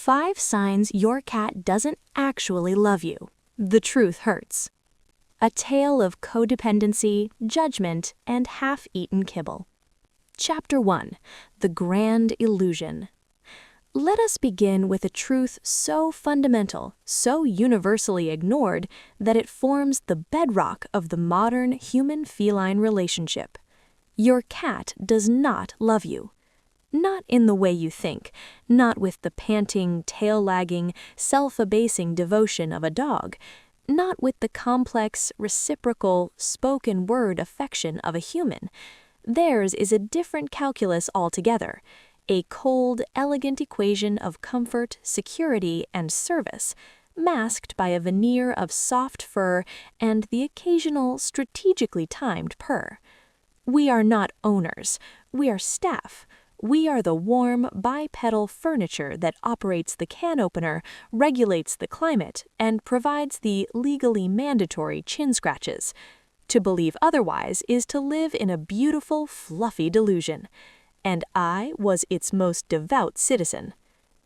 5 signs your cat doesn't actually love you. The truth hurts. A tale of codependency, judgment, and half-eaten kibble. Chapter 1. The Grand Illusion. Let us begin with a truth so fundamental, so universally ignored, that it forms the bedrock of the modern human-feline relationship. Your cat does not love you. Not in the way you think, not with the panting, tail-lagging, self-abasing devotion of a dog, not with the complex, reciprocal, spoken-word affection of a human. Theirs is a different calculus altogether, a cold, elegant equation of comfort, security, and service, masked by a veneer of soft fur and the occasional, strategically timed purr. We are not owners, we are staff. We are the warm, bipedal furniture that operates the can opener, regulates the climate, and provides the legally mandatory chin scratches. To believe otherwise is to live in a beautiful, fluffy delusion. And I was its most devout citizen.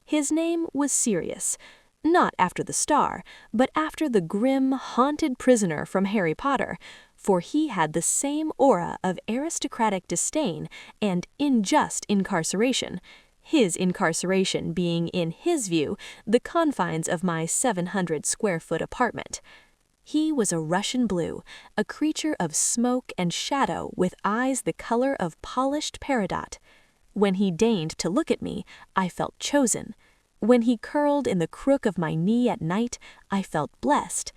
His name was Sirius, not after the star, but after the grim, haunted prisoner from Harry Potter, for he had the same aura of aristocratic disdain and unjust incarceration, his incarceration being, in his view, the confines of my 700-square-foot apartment. He was a Russian blue, a creature of smoke and shadow with eyes the color of polished peridot. When he deigned to look at me, I felt chosen. When he curled in the crook of my knee at night, I felt blessed.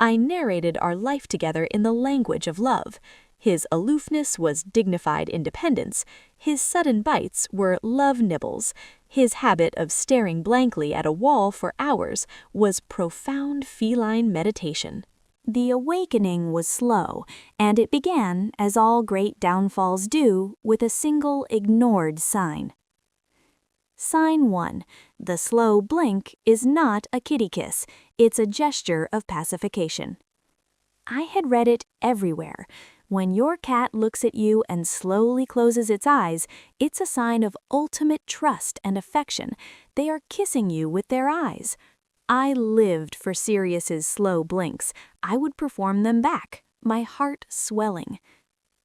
I narrated our life together in the language of love. His aloofness was dignified independence. His sudden bites were love nibbles. His habit of staring blankly at a wall for hours was profound feline meditation. The awakening was slow, and it began, as all great downfalls do, with a single ignored sign. Sign 1. The slow blink is not a kitty kiss, it's a gesture of pacification. I had read it everywhere. When your cat looks at you and slowly closes its eyes, it's a sign of ultimate trust and affection. They are kissing you with their eyes. I lived for Sirius's slow blinks. I would perform them back, my heart swelling.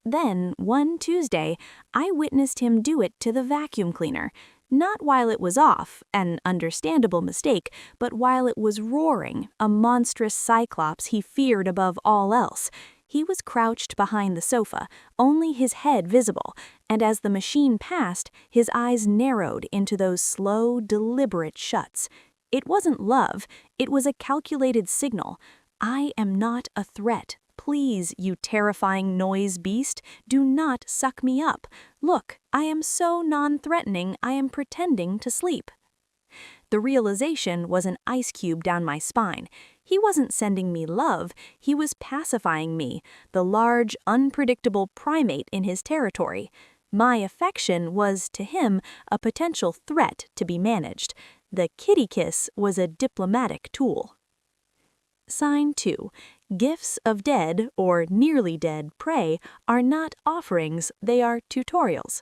Then, one Tuesday, I witnessed him do it to the vacuum cleaner. Not while it was off, an understandable mistake, but while it was roaring, a monstrous cyclops he feared above all else. He was crouched behind the sofa, only his head visible, and as the machine passed, his eyes narrowed into those slow, deliberate shuts. It wasn't love, it was a calculated signal. I am not a threat. Please, you terrifying noise beast, do not suck me up. Look, I am so non-threatening I am pretending to sleep. The realization was an ice cube down my spine. He wasn't sending me love, he was pacifying me, the large, unpredictable primate in his territory. My affection was, to him, a potential threat to be managed. The kitty kiss was a diplomatic tool. Sign 2. Gifts of dead or nearly dead prey are not offerings, they are tutorials.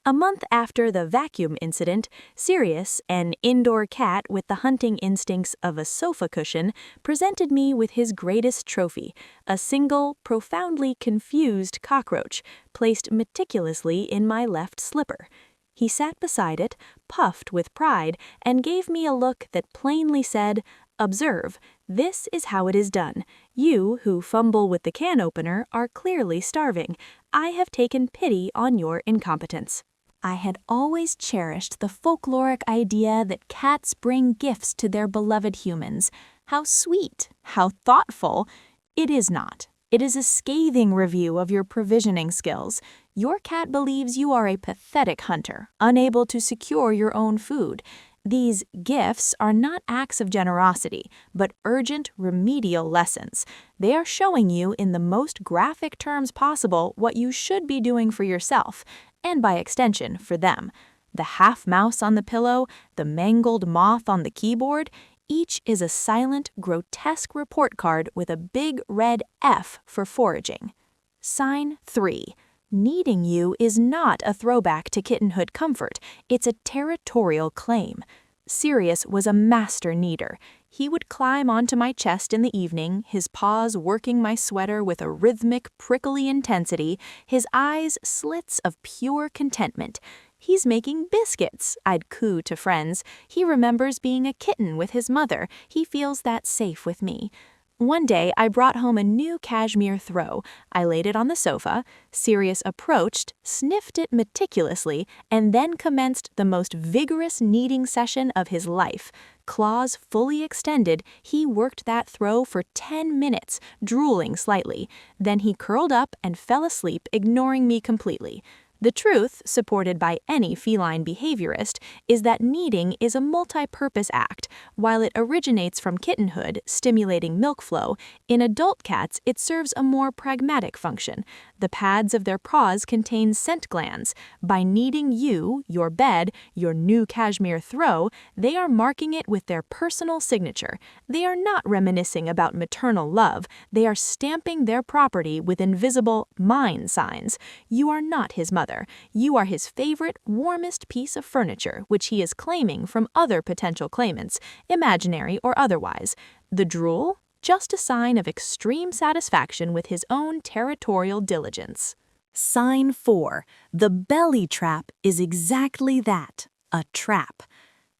A month after the vacuum incident, Sirius, an indoor cat with the hunting instincts of a sofa cushion, presented me with his greatest trophy, a single, profoundly confused cockroach, placed meticulously in my left slipper. He sat beside it, puffed with pride, and gave me a look that plainly said, "Observe, this is how it is done. You, who fumble with the can opener, are clearly starving. I have taken pity on your incompetence." I had always cherished the folkloric idea that cats bring gifts to their beloved humans. How sweet, how thoughtful. It is not. It is a scathing review of your provisioning skills. Your cat believes you are a pathetic hunter, unable to secure your own food. These gifts are not acts of generosity, but urgent remedial lessons. They are showing you in the most graphic terms possible what you should be doing for yourself, and by extension, for them. The half-mouse on the pillow, the mangled moth on the keyboard, each is a silent, grotesque report card with a big red F for foraging. Sign 3. Needing you is not a throwback to kittenhood comfort, it's a territorial claim. Sirius was a master kneader. He would climb onto my chest in the evening, his paws working my sweater with a rhythmic, prickly intensity, his eyes slits of pure contentment. "He's making biscuits," I'd coo to friends. "He remembers being a kitten with his mother. He feels that safe with me." One day, I brought home a new cashmere throw. I laid it on the sofa. Sirius approached, sniffed it meticulously, and then commenced the most vigorous kneading session of his life. Claws fully extended, he worked that throw for 10 minutes, drooling slightly. Then he curled up and fell asleep, ignoring me completely. The truth, supported by any feline behaviorist, is that kneading is a multi-purpose act. While it originates from kittenhood, stimulating milk flow, in adult cats it serves a more pragmatic function. The pads of their paws contain scent glands. By kneading you, your bed, your new cashmere throw, they are marking it with their personal signature. They are not reminiscing about maternal love. They are stamping their property with invisible mine signs. You are not his mother. You are his favorite, warmest piece of furniture, which he is claiming from other potential claimants, imaginary or otherwise. The drool? Just a sign of extreme satisfaction with his own territorial diligence. Sign 4. The belly trap is exactly that, a trap.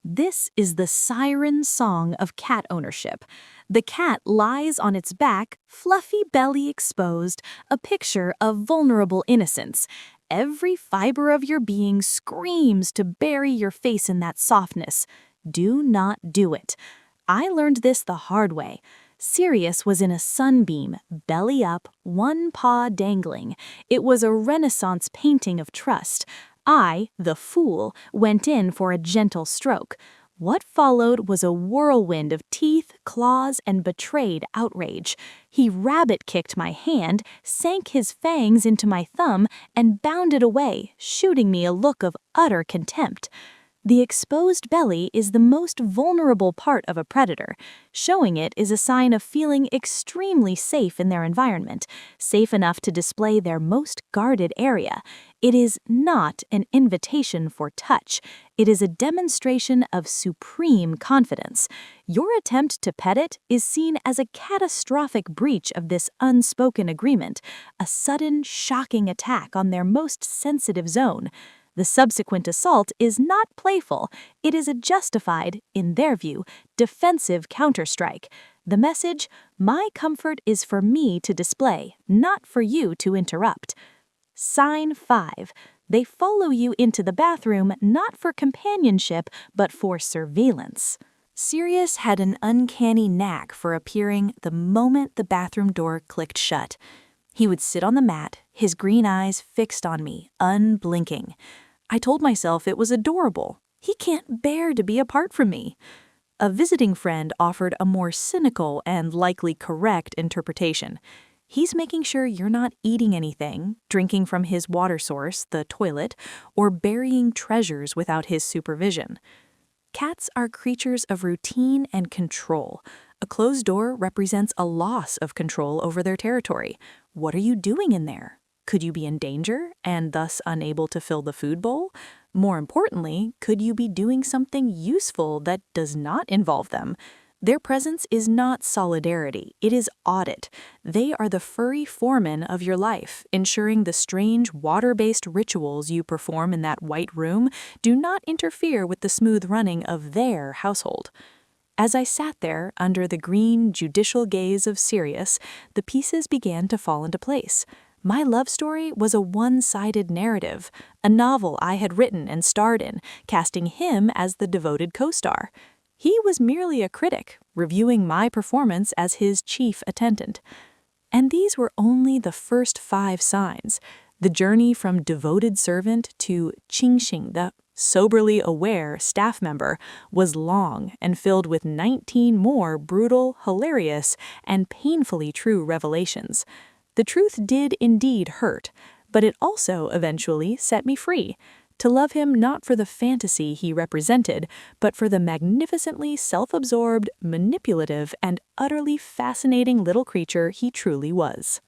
This is the siren song of cat ownership. The cat lies on its back, fluffy belly exposed, a picture of vulnerable innocence. Every fiber of your being screams to bury your face in that softness. Do not do it. I learned this the hard way. Sirius was in a sunbeam, belly up, one paw dangling. It was a Renaissance painting of trust. I, the fool, went in for a gentle stroke. What followed was a whirlwind of teeth, claws, and betrayed outrage. He rabbit-kicked my hand, sank his fangs into my thumb, and bounded away, shooting me a look of utter contempt. The exposed belly is the most vulnerable part of a predator. Showing it is a sign of feeling extremely safe in their environment, safe enough to display their most guarded area. It is not an invitation for touch. It is a demonstration of supreme confidence. Your attempt to pet it is seen as a catastrophic breach of this unspoken agreement, a sudden, shocking attack on their most sensitive zone. The subsequent assault is not playful. It is a justified, in their view, defensive counterstrike. The message, "My comfort is for me to display, not for you to interrupt." Sign 5. They follow you into the bathroom not for companionship, but for surveillance. Sirius had an uncanny knack for appearing the moment the bathroom door clicked shut. He would sit on the mat, his green eyes fixed on me, unblinking. I told myself it was adorable. He can't bear to be apart from me. A visiting friend offered a more cynical and likely correct interpretation. He's making sure you're not eating anything, drinking from his water source, the toilet, or burying treasures without his supervision. Cats are creatures of routine and control. A closed door represents a loss of control over their territory. What are you doing in there? Could you be in danger and thus unable to fill the food bowl? More importantly, could you be doing something useful that does not involve them? Their presence is not solidarity, it is audit. They are the furry foreman of your life, ensuring the strange water-based rituals you perform in that white room do not interfere with the smooth running of their household. As I sat there under the green, judicial gaze of Sirius, the pieces began to fall into place. My love story was a one-sided narrative, a novel I had written and starred in, casting him as the devoted co-star. He was merely a critic, reviewing my performance as his chief attendant. And these were only the first 5 signs. The journey from devoted servant to Qingxing, the soberly aware staff member, was long and filled with 19 more brutal, hilarious, and painfully true revelations. The truth did indeed hurt, but it also eventually set me free. To love him not for the fantasy he represented, but for the magnificently self-absorbed, manipulative, and utterly fascinating little creature he truly was.